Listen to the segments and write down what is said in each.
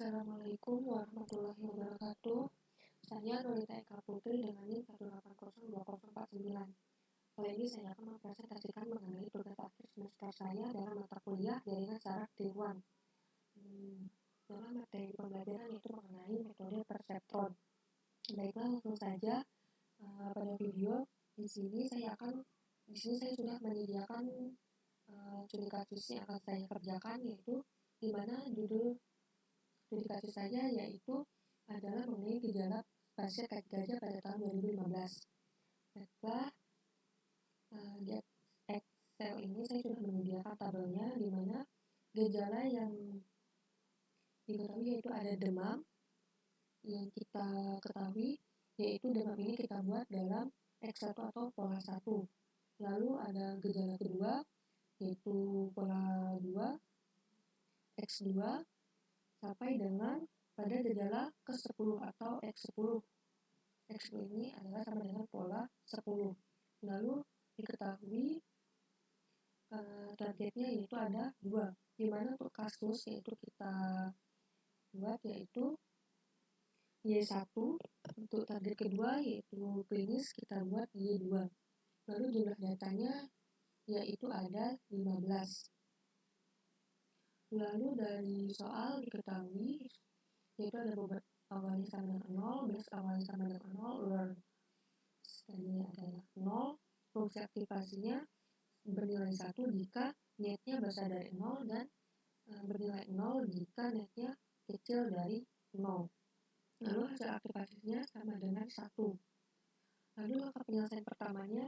Assalamualaikum warahmatullahi wabarakatuh. Saya Nolita Eka Putri dengan NIM 1802049. Kali ini saya akan mempresentasikan mengenai tugas akhir semester saya dalam mata kuliah jaringan saraf tiruan. Dalam materi pembelajaran itu mengenai metode perseptron. Baiklah, langsung saja pada video di sini saya sudah menyediakan studi kasus yang akan saya kerjakan, yaitu di mana judul studi kasus saya yaitu adalah mengenai gejala pasien kaki gajah pada tahun 2015. Baiklah, di Excel ini saya sudah menyediakan tabelnya di mana gejala yang diketahui yaitu ada demam yang kita ketahui, yaitu demam ini kita buat dalam X1 atau pola 1. Lalu ada gejala kedua yaitu pola 2 X2 sampai dengan pada gejala ke-10 atau X10. X10 ini adalah sama dengan pola 10. Lalu diketahui targetnya yaitu ada 2, di mana untuk kasus yaitu kita buat yaitu Y1, untuk target kedua yaitu klinis kita buat Y2. Lalu jumlah datanya yaitu ada 15. Lalu dari soal diketahui yaitu ada bobot awalnya sama dengan 0, base awalnya sama dengan 0, learn tadinya adalah 0, fungsi aktivasinya bernilai 1 jika netnya besar dari 0 dan bernilai 0 jika netnya kecil dari 0. Lalu hasil aktivasinya sama dengan 1. Lalu langkah penyelesaian pertamanya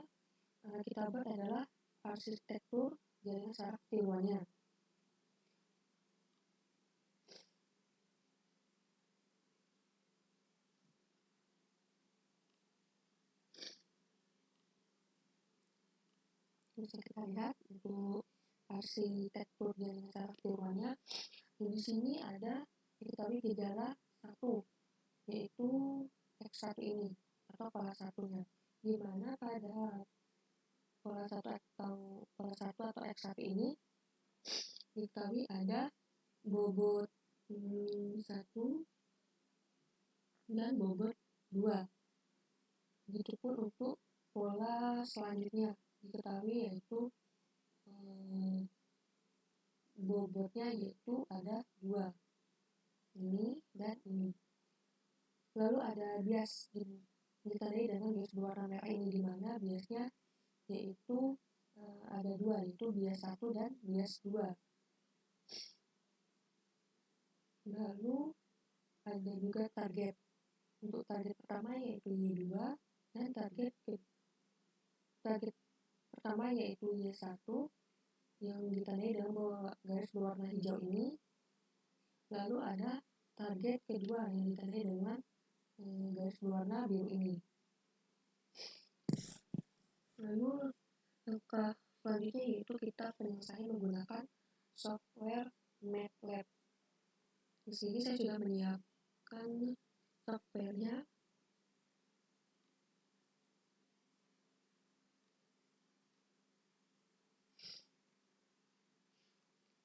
kita buat adalah arsitektur jaringan saraf tiruannya. Bisa kita lihat untuk arsitektur jaringan saraf tiruannya. Di sini ada diketahui gejala 1, yaitu X1 ini atau pola 1-nya, di mana pada pola 1 atau X1 ini diketahui ada bobot 1 dan bobot 2. Begitupun untuk pola selanjutnya diketahui yaitu bobotnya yaitu ada 2, ini dan ini. Lalu ada bias ditandai dengan bias berwarna merah ini, di mana biasnya yaitu ada 2, yaitu bias 1 dan bias 2. Lalu ada juga target. Untuk target pertama yaitu Y2 dan target pertama yaitu Y1 yang ditandai dengan garis berwarna hijau ini. Lalu ada target kedua yang ditandai dengan garis berwarna biru ini. Lalu langkah selanjutnya yaitu kita penyelesaian menggunakan software MATLAB. Di sini saya sudah menyiapkan softwarenya.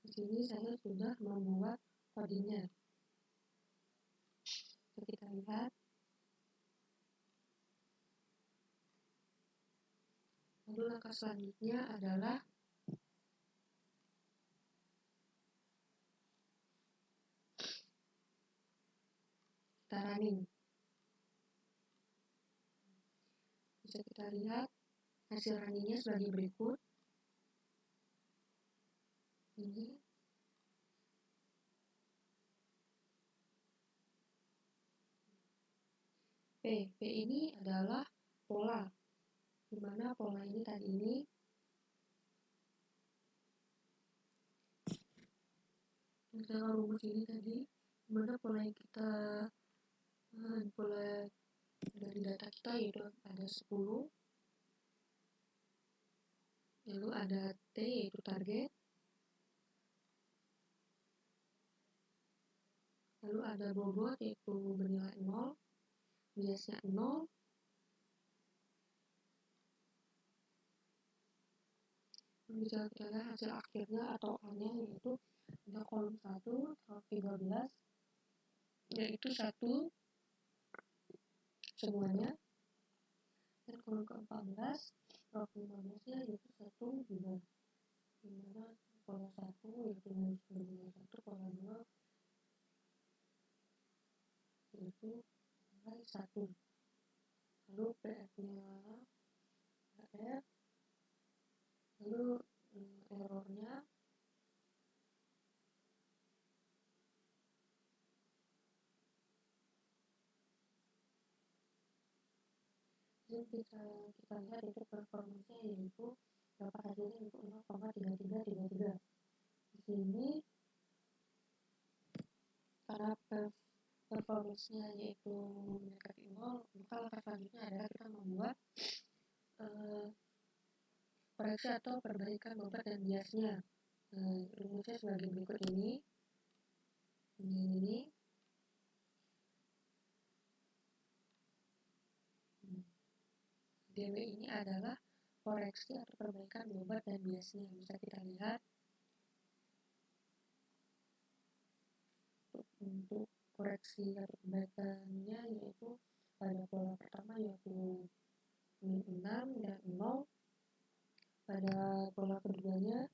Di sini saya sudah membuat codingnya. Kita lihat. Lalu langkah selanjutnya adalah kita running. Bisa kita lihat hasil runningnya sebagai berikut. Ini P ini adalah pola, di mana pola ini tadi ini kita rumus ini tadi, di mana pola yang kita pola dari data kita yaitu ada 10, lalu ada T yaitu target, lalu ada bobot yaitu bernilai 0, biasnya 0, bisa kita lihat hasil akhirnya atau A-nya yaitu ada kolom 1, 13, yaitu 1 semuanya. Dan kalau ke-14 kalau ke-15 nya yaitu 1 juga, dimana pola 1 yaitu bernilai 1, pola 2 yaitu nilai 1. Lalu PF nya PF, lalu errornya yang bisa kita lihat itu performanya yaitu dapat hasilnya yaitu 0,3333. Di sini karena performanya yaitu mendekati 0, maka langkah selanjutnya adalah kita membuat koreksi atau perbaikan bobot dan biasnya. Rumusnya sebagai berikut ini. DW ini adalah koreksi atau perbaikan bobot dan biasnya. Bisa kita lihat untuk koreksi atau perbaikannya yaitu pada pola pertama yaitu min 6 dan 0, pada pola keduanya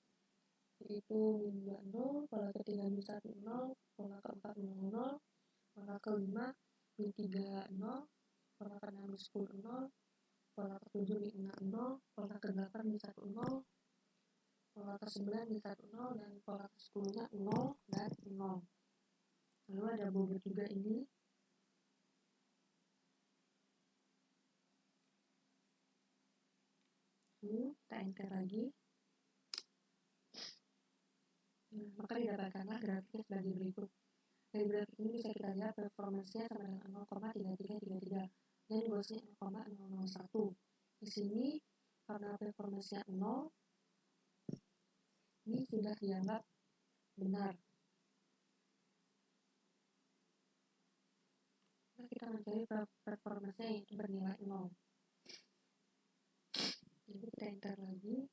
yaitu min 2 0, pola ketiga min 1 0, pola keempat 0 0, pola kelima min 3 0, pola keenam min 10 0, pola ketujuh min 6 0, pola ke-8 min 1 0, pola ke-9 min 1 0, dan pola ke-10 nya 0 dan 0. Lalu ada bobot juga ini. Lalu kita enter lagi. Maka didapatkanlah grafiknya sebagai berikut. Dari grafik ini bisa kita lihat performanya sama dengan 0,3333 dan goalsnya 0,001. Di sini karena performanya 0, ini sudah dianggap benar. Nah, kita mencari performanya yaitu bernilai 0. Jadi kita enter lagi.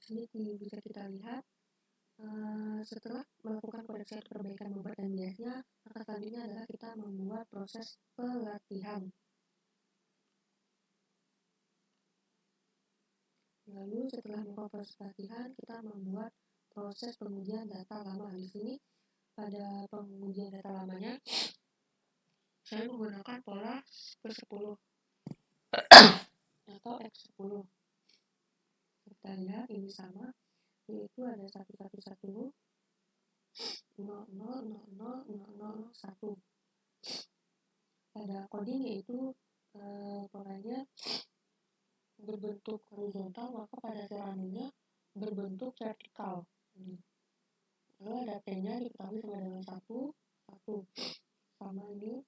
Sini bisa kita lihat setelah melakukan koreksi atau perbaikan bobot dan biasnya, maka selanjutnya adalah kita membuat proses pelatihan. Lalu setelah melakukan proses pelatihan, kita membuat proses pengujian data lama. Di sini pada pengujian data lamanya, saya menggunakan pola per-10 atau X10. Kita lihat ini sama, yaitu ada 111 00 00 1. Pada coding yaitu polanya berbentuk horizontal, maka pada selanjutnya berbentuk vertikal. Lalu ada T-nya diketahui sama dengan 1, 1. Sama ini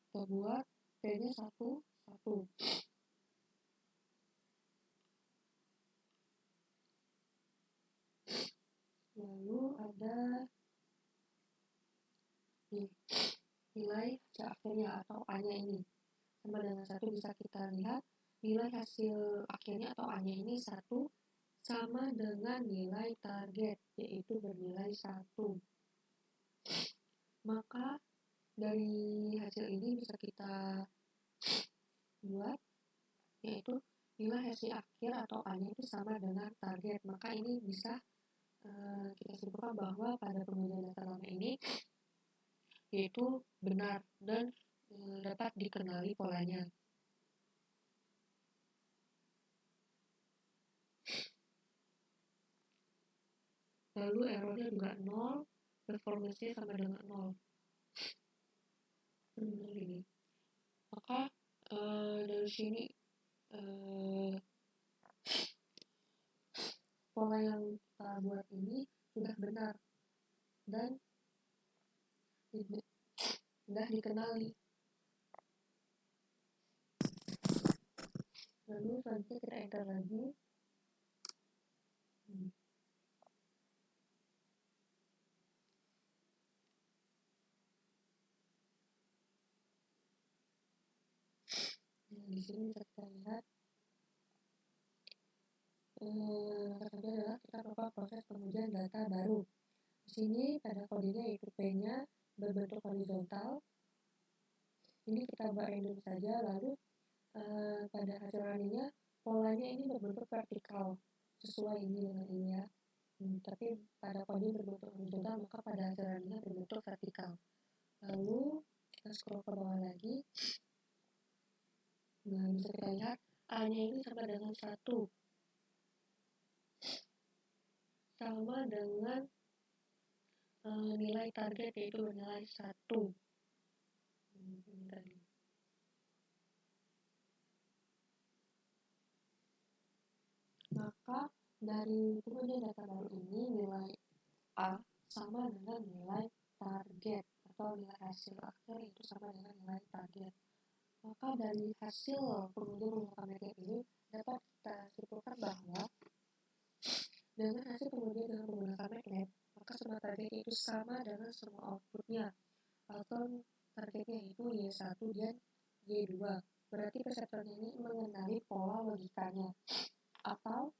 kita buat T-nya 1, 1. Lalu ada nilai hasil akhirnya atau A-nya ini sama dengan 1. Bisa kita lihat nilai hasil akhirnya atau A-nya ini 1 sama dengan nilai target, yaitu bernilai 1. Maka dari hasil ini bisa kita buat yaitu nilai hasil akhir atau A-nya itu sama dengan target. Maka ini bisa kita simpulkan bahwa pada pengujian data lama ini yaitu benar dan dapat dikenali polanya. Lalu errornya juga 0, performance-nya sama dengan 0. Ini. Maka dari sini pola yang kita buat ini sudah benar dan sudah dikenali. Lalu selanjutnya kita enter lagi. Di sini bisa kita lihat selanjutnya adalah kita melakukan proses pengujian data baru. Di sini pada kodenya yaitu P-nya berbentuk horizontal. Ini kita buat random saja, lalu pada hasil runningnya polanya ini berbentuk vertikal sesuai ini dengan ini ya. Tapi pada kode berbentuk horizontal maka pada hasil runningnya berbentuk vertikal. Lalu kita scroll ke bawah lagi. Nah, bisa kita lihat A-nya ini sama dengan 1, sama dengan nilai target yaitu nilai 1. Ini tadi. Maka dari pengujian data baru ini nilai A sama dengan nilai target atau nilai hasil akhir itu sama dengan nilai target. Maka dari hasil pengujian menggunakan MATLAB ini dapat kita simpulkan bahwa dengan hasil pengujian dengan menggunakan MATLAB, maka semua target itu sama dengan semua outputnya, atau targetnya itu Y1 dan Y2. Berarti perseptronnya ini mengenali pola logikanya. Atau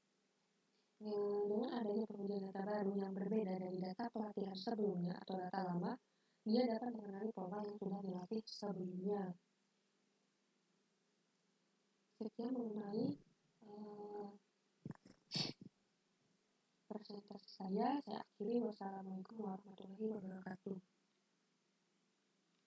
dengan adanya pengujian data baru yang berbeda dari data pelatihan sebelumnya atau data lama, dia dapat mengenali pola yang sudah dilatih sebelumnya. Sekian mengenai presentasi saya akhiri. Wassalamualaikum warahmatullahi wabarakatuh.